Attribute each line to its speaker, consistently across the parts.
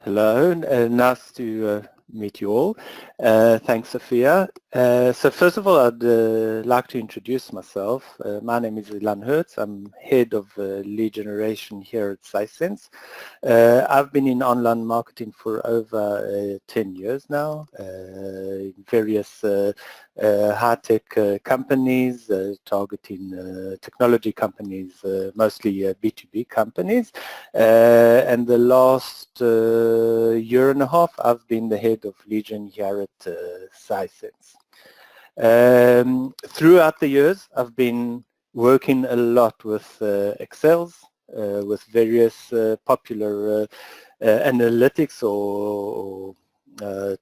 Speaker 1: Hello, nice to meet you all. Thanks, Sophia. So first of all, I'd like to introduce myself. My name is Ilan Hertz. I'm head of lead generation here at Sisense. I've been in online marketing for over 10 years now, in various high-tech companies, targeting technology companies, mostly B2B companies. And the last year and a half, I've been the head of Legion here at Sisense. Throughout the years, I've been working a lot with Excels, with various popular analytics or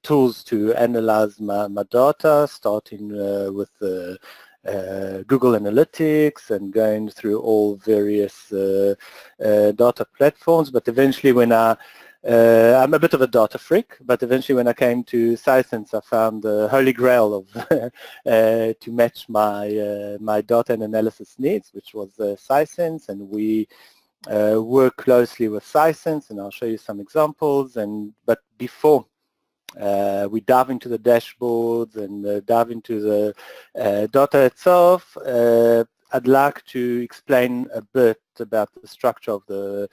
Speaker 1: tools to analyze my data, starting with Google Analytics and going through all various data platforms. But eventually when I'm a bit of a data freak, but eventually when I came to Sisense, I found the holy grail of to match my my data and analysis needs, which was Sisense, and we work closely with Sisense, and I'll show you some examples. But before we dive into the dashboards and dive into the data itself, I'd like to explain a bit about the structure of the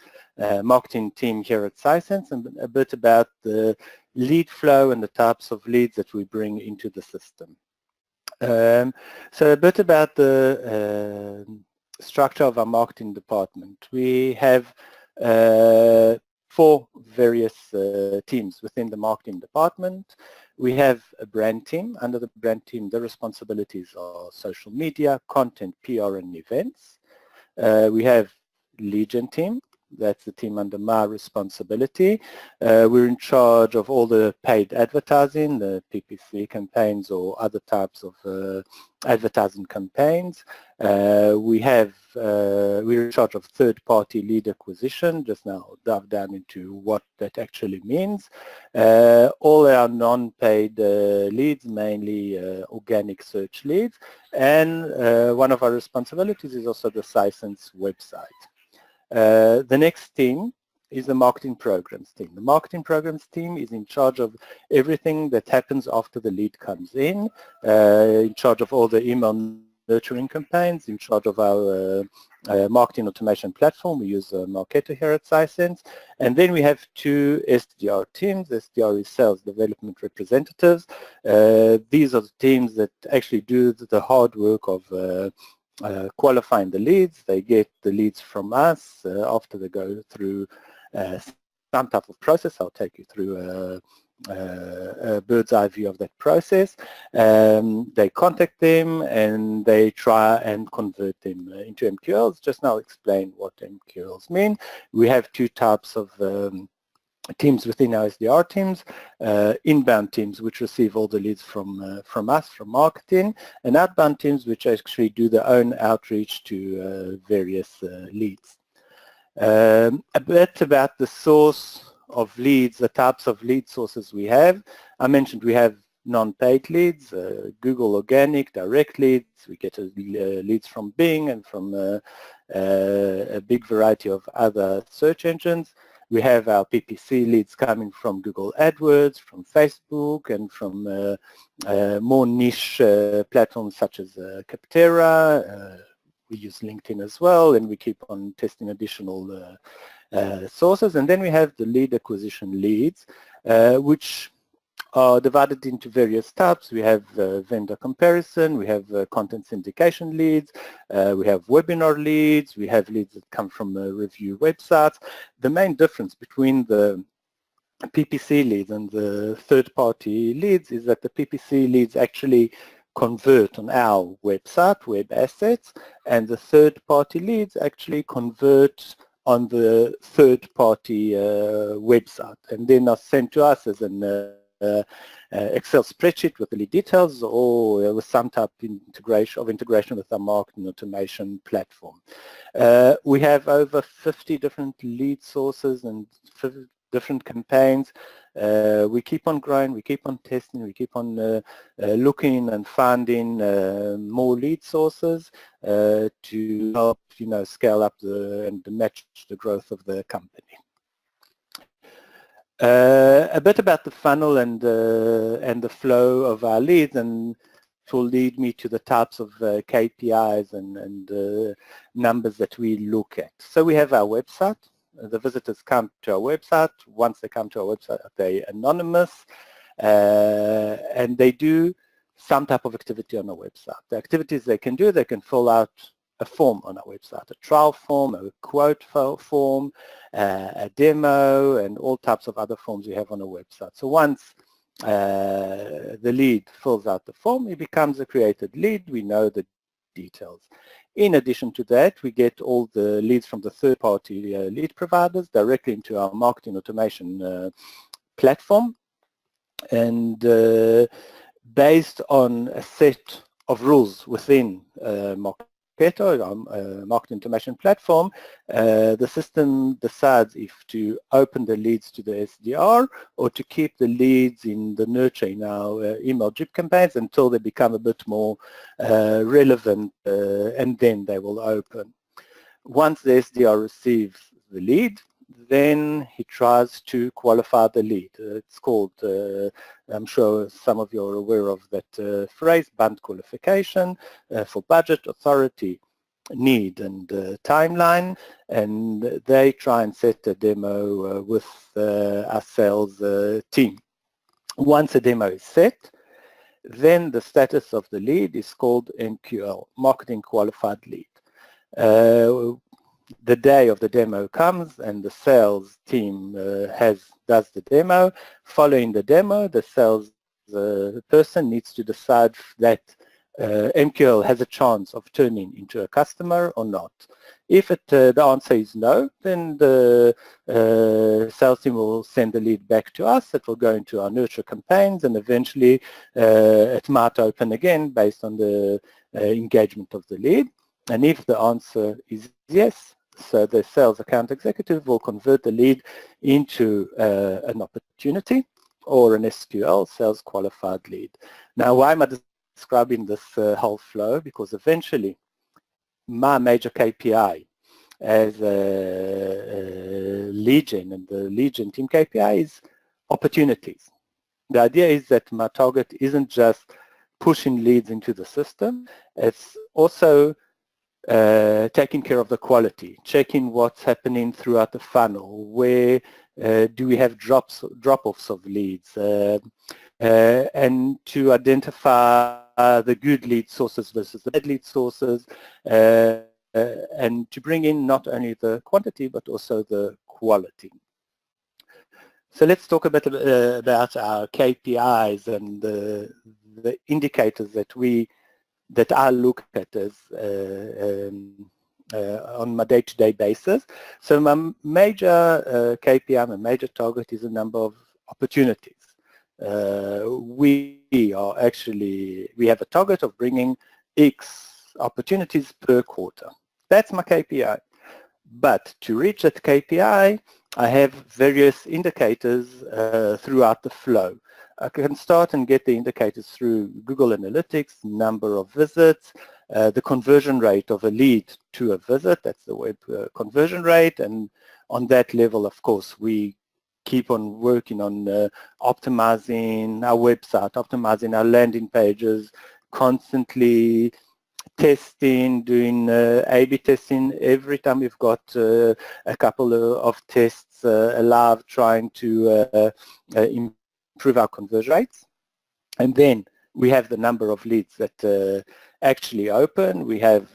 Speaker 1: marketing team here at Sisense and a bit about the lead flow and the types of leads that we bring into the system. So a bit about the structure of our marketing department. We have 4 various teams within the marketing department. We have a brand team. Under the brand team, the responsibilities are social media, content, PR, and events. We have Legion team. That's the team under my responsibility. We're in charge of all the paid advertising, the PPC campaigns or other types of advertising campaigns. We're in charge of third-party lead acquisition. Just now I'll dive down into what that actually means. All our non-paid leads, mainly organic search leads, and one of our responsibilities is also the Sisense website. The next team is the marketing programs team. The marketing programs team is in charge of everything that happens after the lead comes in charge of all the email nurturing campaigns, in charge of our marketing automation platform. We use Marketo here at Sisense. And then we have 2 SDR teams. SDR is sales development representatives. These are the teams that actually do the hard work of qualifying the leads. They get the leads from us after they go through some type of process. I'll take you through a bird's eye view of that process. They contact them and they try and convert them into MQLs. Just now explain what MQLs mean. We have 2 types of teams within our SDR teams, inbound teams which receive all the leads from us, from marketing, and outbound teams which actually do their own outreach to various leads. A bit about the source of leads, the types of lead sources we have. I mentioned we have non-paid leads, Google organic, direct leads. We get leads from Bing and from a big variety of other search engines. We have our PPC leads coming from Google AdWords, from Facebook, and from more niche platforms such as Capterra. We use LinkedIn as well, and we keep on testing additional sources. And then we have the lead acquisition leads, which are divided into various types. We have vendor comparison, we have content syndication leads, we have webinar leads, we have leads that come from review websites. The main difference between the PPC leads and the third-party leads is that the PPC leads actually convert on our website, web assets, and the third-party leads actually convert on the third-party website, and then are sent to us as an Excel spreadsheet with the lead details or with some type of integration with our marketing automation platform. We have over 50 different lead sources and different campaigns. We keep on growing, we keep on testing, we keep on looking and finding more lead sources to help, scale up and match the growth of the company. A bit about the funnel and the flow of our leads, and it will lead me to the types of KPIs and numbers that we look at. So we have our website. The visitors come to our website. Once they come to our website, they're anonymous, and they do some type of activity on our website. The activities they can do, they can fill out a form on our website, a trial form, a quote form, a demo, and all types of other forms we have on our website. So once the lead fills out the form, it becomes a created lead. We know the details. In addition to that, we get all the leads from the third-party lead providers directly into our marketing automation platform, and based on a set of rules within Marketo, our marketing automation platform, the system decides if to open the leads to the SDR or to keep the leads in the nurture in our email drip campaigns until they become a bit more relevant, and then they will open. Once the SDR receives the lead, then he tries to qualify the lead. It's called, I'm sure some of you are aware of that phrase, band qualification, for budget, authority, need, and timeline, and they try and set a demo with our sales team. Once a demo is set, then the status of the lead is called MQL, Marketing Qualified Lead. The day of the demo comes and the sales team does the demo. Following the demo, the sales person needs to decide that MQL has a chance of turning into a customer or not. If the answer is no, then the sales team will send the lead back to us. It will go into our nurture campaigns, and eventually it might open again based on the engagement of the lead. And if the answer is yes, so the sales account executive will convert the lead into an opportunity or an SQL, sales qualified lead. Now, why am I describing this whole flow? Because eventually my major KPI as a lead gen and the lead gen team KPI is opportunities. The idea is that my target isn't just pushing leads into the system, it's also taking care of the quality, checking what's happening throughout the funnel, where do we have drop-offs of leads, and to identify the good lead sources versus the bad lead sources, and to bring in not only the quantity but also the quality. So let's talk a bit about our KPIs and the indicators that I look at as on my day-to-day basis. So my major KPI, my major target is the number of opportunities. We have a target of bringing X opportunities per quarter. That's my KPI. But to reach that KPI, I have various indicators throughout the flow. I can start and get the indicators through Google Analytics, number of visits, the conversion rate of a lead to a visit, that's the web conversion rate, and on that level, of course, we keep on working on optimizing our website, optimizing our landing pages, constantly testing, doing A/B testing every time we've got a couple of tests live, trying to improve our conversion rates. And then we have the number of leads that actually open. We have,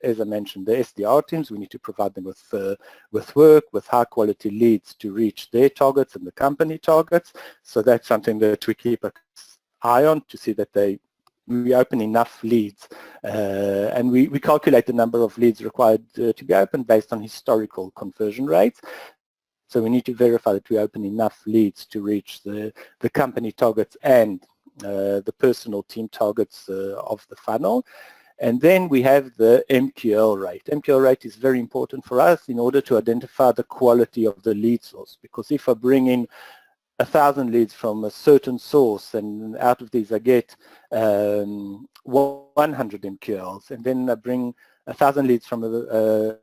Speaker 1: as I mentioned, the SDR teams. We need to provide them with work, with high quality leads to reach their targets and the company targets. So that's something that we keep an eye on to see that we open enough leads, and we calculate the number of leads required to be opened based on historical conversion rates. So we need to verify that we open enough leads to reach the company targets and the personal team targets of the funnel. And then we have the MQL rate. MQL rate is very important for us in order to identify the quality of the lead source, because if I bring in 1,000 leads from a certain source, and out of these I get 100 MQLs, and then I bring 1,000 leads from a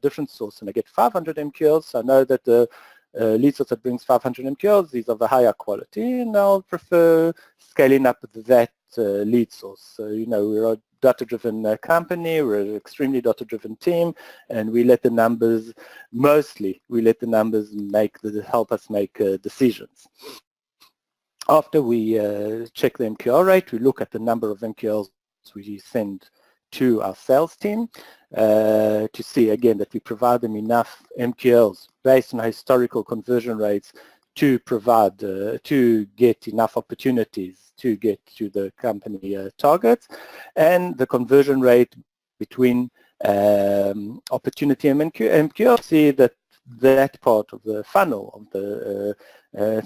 Speaker 1: different source and I get 500 MQLs, so I know that the lead source that brings 500 MQLs, these are the higher quality, and I'll prefer scaling up that lead source. So, we're a data-driven company, we're an extremely data-driven team, and we let the numbers, help us make decisions. After we check the MQL rate, we look at the number of MQLs we send to our sales team to see again that we provide them enough MQLs based on historical conversion rates to provide, to get enough opportunities to get to the company targets, and the conversion rate between opportunity and MQL. See that part of the funnel of the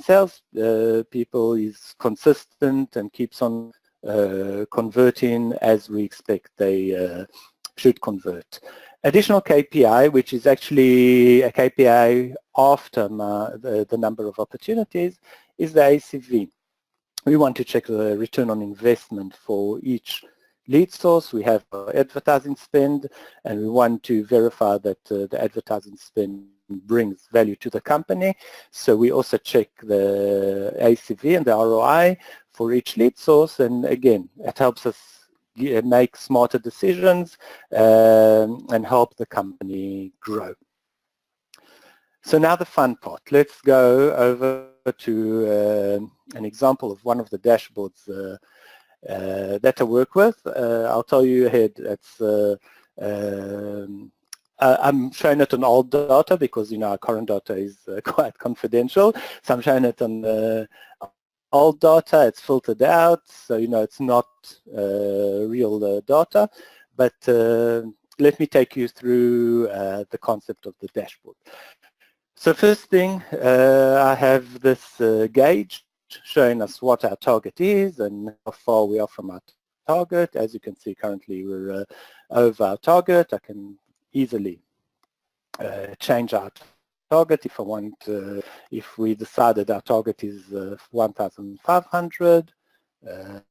Speaker 1: sales people is consistent and keeps on converting as we expect they should convert. Additional KPI, which is actually a KPI after the number of opportunities, is the ACV. We want to check the return on investment for each lead source. We have advertising spend, and we want to verify that the advertising spend brings value to the company. So we also check the ACV and the ROI for each lead source, and again, it helps us make smarter decisions and help the company grow. So now the fun part. Let's go over to an example of one of the dashboards that I work with. I'll tell you ahead, I'm showing it on old data because our current data is quite confidential. So I'm showing it on old data. It's filtered out, so it's not real data. But let me take you through the concept of the dashboard. So first thing, I have this gauge showing us what our target is and how far we are from our target. As you can see, currently we're over our target. I can easily change our target if I want. If we decided our target is 1,500, I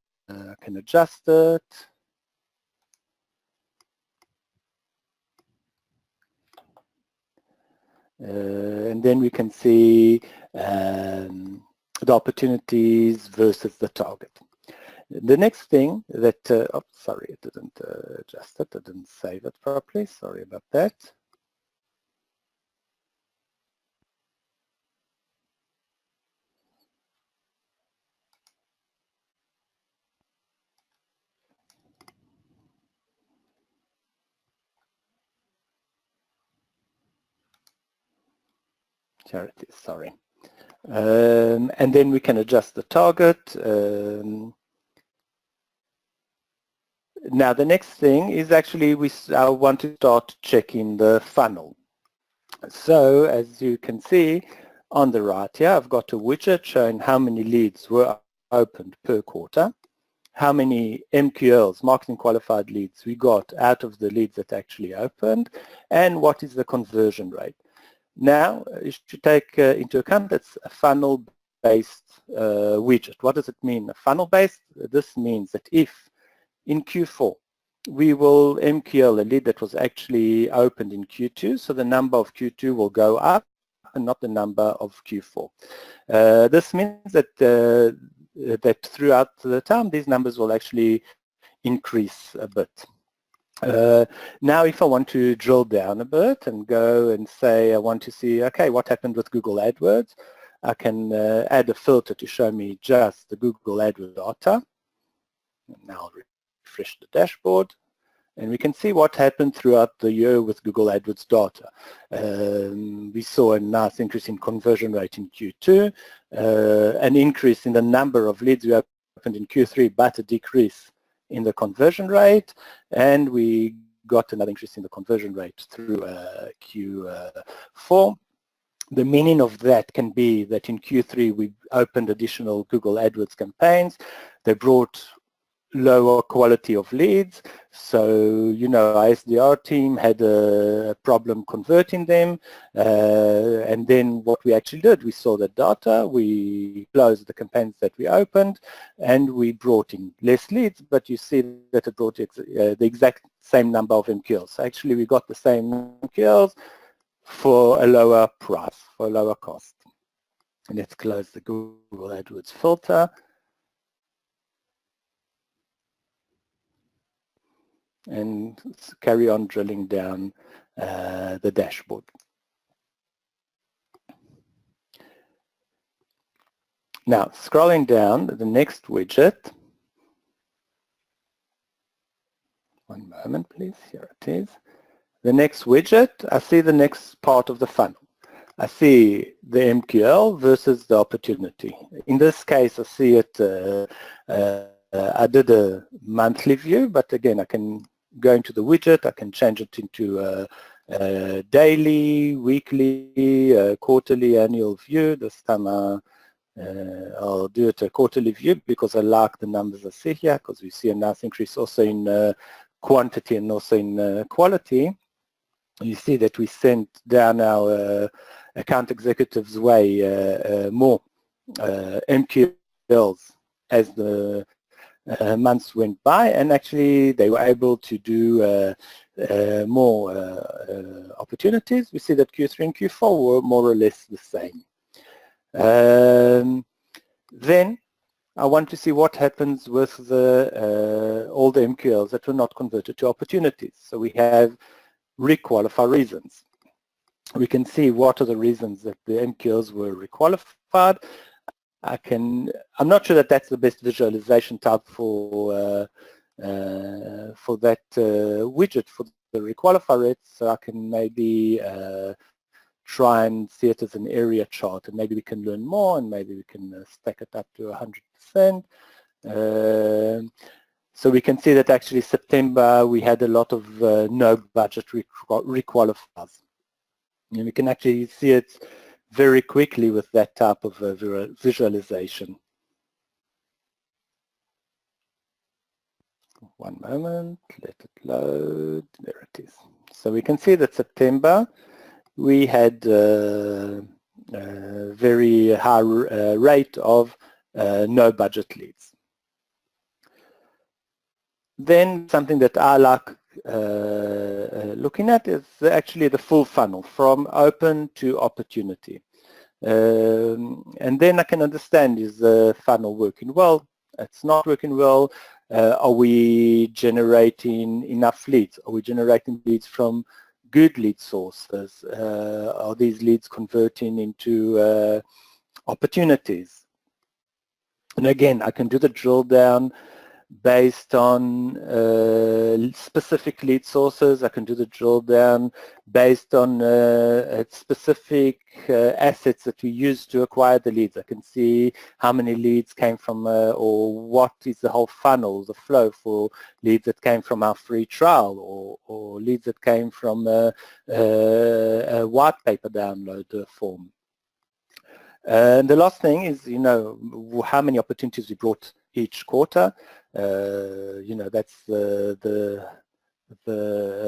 Speaker 1: can adjust it. And then we can see the opportunities versus the target. The next thing that, sorry, it didn't adjust it, I didn't save it properly, sorry about that. Charities, sorry. And then we can adjust the target. Now the next thing is actually I want to start checking the funnel. So as you can see on the right here, I've got a widget showing how many leads were opened per quarter, how many MQLs, marketing qualified leads, we got out of the leads that actually opened, and what is the conversion rate. Now, you should take into account that's a funnel-based widget. What does it mean, a funnel-based? This means that if in Q4 we will MQL a lead that was actually opened in Q2, so the number of Q2 will go up and not the number of Q4. This means that that throughout the time these numbers will actually increase a bit. Now if I want to drill down a bit and go and say I want to see, okay, what happened with Google AdWords, I can add a filter to show me just the Google AdWords data. Now I'll refresh the dashboard, and we can see what happened throughout the year with Google AdWords data. We saw a nice increase in conversion rate in Q2, an increase in the number of leads we opened in Q3, but a decrease in the conversion rate, and we got another increase in the conversion rate through Q4. The meaning of that can be that in Q3 we opened additional Google AdWords campaigns. They brought lower quality of leads, so our SDR team had a problem converting them, and then what we actually did, we saw the data, we closed the campaigns that we opened, and we brought in less leads, but you see that it brought the exact same number of MQLs. Actually, we got the same MQLs for a lower price, for a lower cost. And let's close the Google AdWords filter. And carry on drilling down the dashboard. Now, scrolling down, the next widget. One moment, please. Here it is. The next widget, I see the next part of the funnel. I see the MQL versus the opportunity. In this case, I see it, I did a monthly view, but again, I can go into the widget, I can change it into a daily, weekly, quarterly, annual view. This time I'll do it a quarterly view because I like the numbers I see here, because we see a nice increase also in quantity and also in quality. You see that we sent down our account executives way more MQLs as the months went by, and actually they were able to do more opportunities. We see that Q3 and Q4 were more or less the same. Then I want to see what happens with the all the MQLs that were not converted to opportunities. So we have requalify reasons. We can see what are the reasons that the MQLs were requalified. I'm not sure that that's the best visualization type for that widget for the requalify rates. So I can maybe try and see it as an area chart, and maybe we can learn more, and maybe we can stack it up to 100%. So we can see that actually September we had a lot of no budget requalifiers. And we can actually see it very quickly with that type of visualization. One moment, let it load. There it is. So we can see that September we had a very high rate of no budget leads. Then something that I like looking at is actually the full funnel from open to opportunity. And then I can understand, is the funnel working well? It's not working well. Are we generating enough leads? Are we generating leads from good lead sources? Are these leads converting into opportunities? And again, I can do the drill down based on specific lead sources. I can do the drill down based on specific assets that we use to acquire the leads. I can see how many leads came from or what is the whole funnel, the flow for leads that came from our free trial, or leads that came from a white paper download form. And the last thing is, how many opportunities we brought each quarter. That's the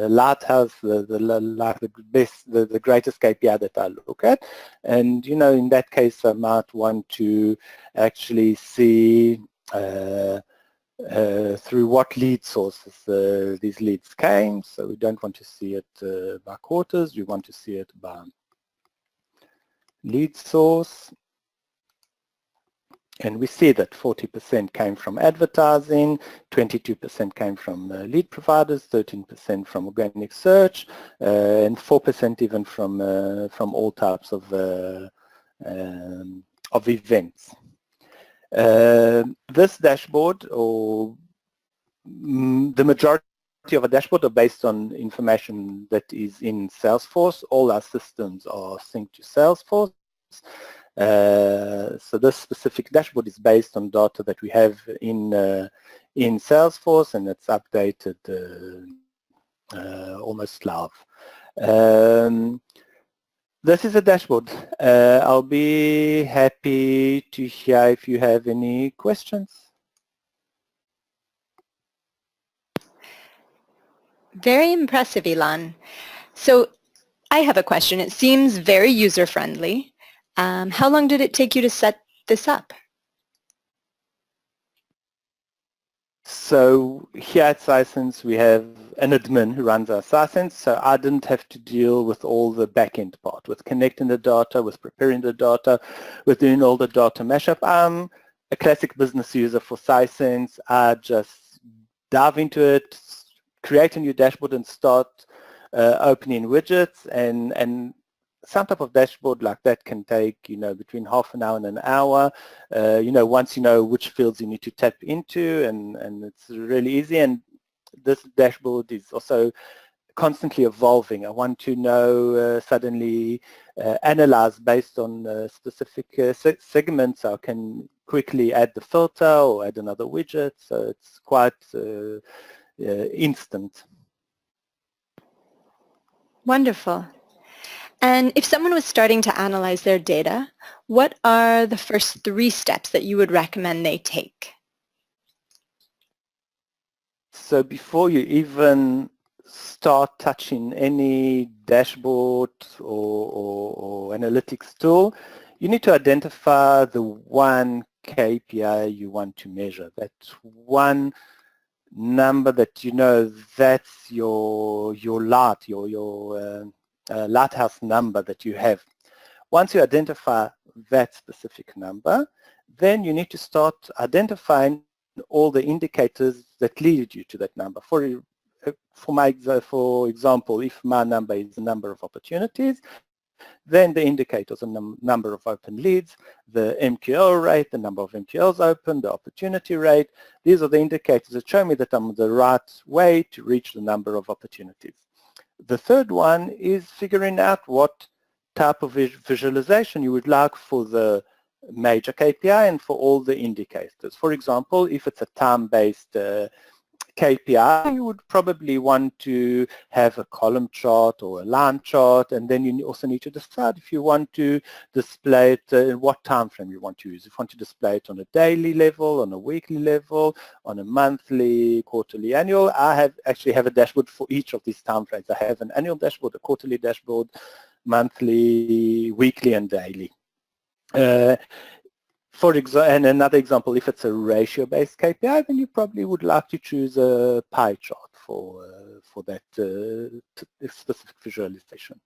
Speaker 1: lighthouse, the greatest KPI that I look at. And in that case, I might want to actually see through what lead sources these leads came. So we don't want to see it by quarters. We want to see it by lead source. And we see that 40% came from advertising, 22% came from lead providers, 13% from organic search, and 4% even from all types of events. This dashboard, or the majority of a dashboard, are based on information that is in Salesforce. All our systems are synced to Salesforce. So this specific dashboard is based on data that we have in Salesforce, and it's updated almost live. This is a dashboard. I'll be happy to hear if you have any questions.
Speaker 2: Very impressive, Ilan. So I have a question. It seems very user-friendly. How long did it take you to set this up?
Speaker 1: So here at Sisense, we have an admin who runs our Sisense, so I didn't have to deal with all the back-end part, with connecting the data, with preparing the data, with doing all the data mashup. I'm a classic business user for Sisense. I just dive into it, create a new dashboard and start opening widgets, and some type of dashboard like that can take, between half an hour and an hour, once you know which fields you need to tap into, and it's really easy. And this dashboard is also constantly evolving. I want to know suddenly analyze based on specific segments. I can quickly add the filter or add another widget, so it's quite instant.
Speaker 2: Wonderful. And if someone was starting to analyze their data, what are the first 3 steps that you would recommend they take?
Speaker 1: So before you even start touching any dashboard or analytics tool, you need to identify the one KPI you want to measure. That one number that that's your light, your lighthouse number that you have. Once you identify that specific number, then you need to start identifying all the indicators that lead you to that number. For example, if my number is the number of opportunities, then the indicators are the number of open leads, the MQL rate, the number of MQLs open, the opportunity rate. These are the indicators that show me that I'm on the right way to reach the number of opportunities. The third one is figuring out what type of visualization you would like for the major KPI and for all the indicators. For example, if it's a time-based KPI, you would probably want to have a column chart or a line chart, and then you also need to decide if you want to display it, in what time frame you want to use. If you want to display it on a daily level, on a weekly level, on a monthly, quarterly, annual. I actually have a dashboard for each of these time frames. I have an annual dashboard, a quarterly dashboard, monthly, weekly, and daily. And another example, if it's a ratio-based KPI, then you probably would like to choose a pie chart for that specific visualization.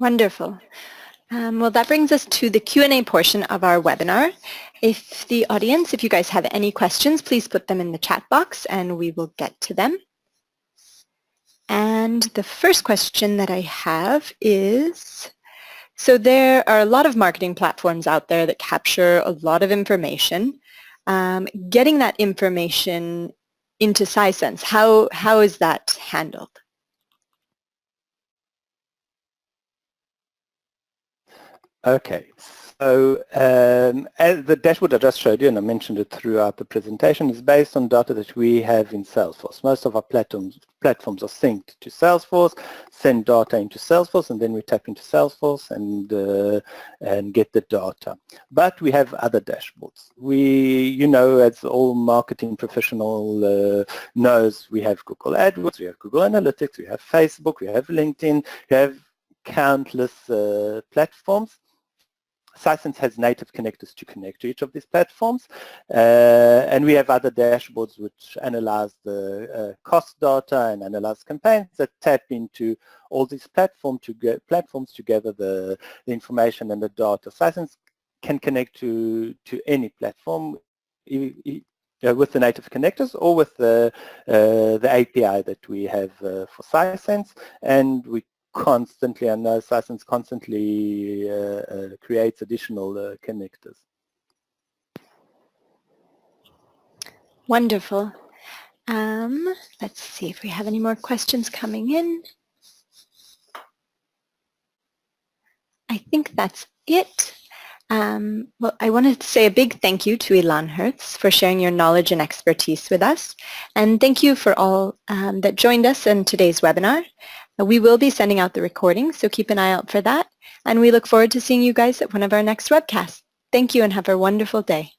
Speaker 2: Wonderful. Well, that brings us to the Q&A portion of our webinar. If you guys have any questions, please put them in the chat box and we will get to them. And the first question that I have is, so there are a lot of marketing platforms out there that capture a lot of information. Getting that information into Sisense, how is that handled?
Speaker 1: Okay, so as the dashboard I just showed you, and I mentioned it throughout the presentation, is based on data that we have in Salesforce. Most of our platforms are synced to Salesforce, send data into Salesforce, and then we tap into Salesforce and get the data. But we have other dashboards. As all marketing professional knows, we have Google AdWords, we have Google Analytics, we have Facebook, we have LinkedIn, we have countless platforms. Sisense has native connectors to connect to each of these platforms, and we have other dashboards which analyze the cost data and analyze campaigns that tap into all these platforms to gather the information and the data. Sisense can connect to any platform with the native connectors or with the API that we have for Sisense, and we constantly, and Sisense constantly creates additional connectors.
Speaker 2: Wonderful. Let's see if we have any more questions coming in. I think that's it. Well, I wanted to say a big thank you to Ilan Hertz for sharing your knowledge and expertise with us. And thank you for all that joined us in today's webinar. We will be sending out the recording, so keep an eye out for that. And we look forward to seeing you guys at one of our next webcasts. Thank you and have a wonderful day.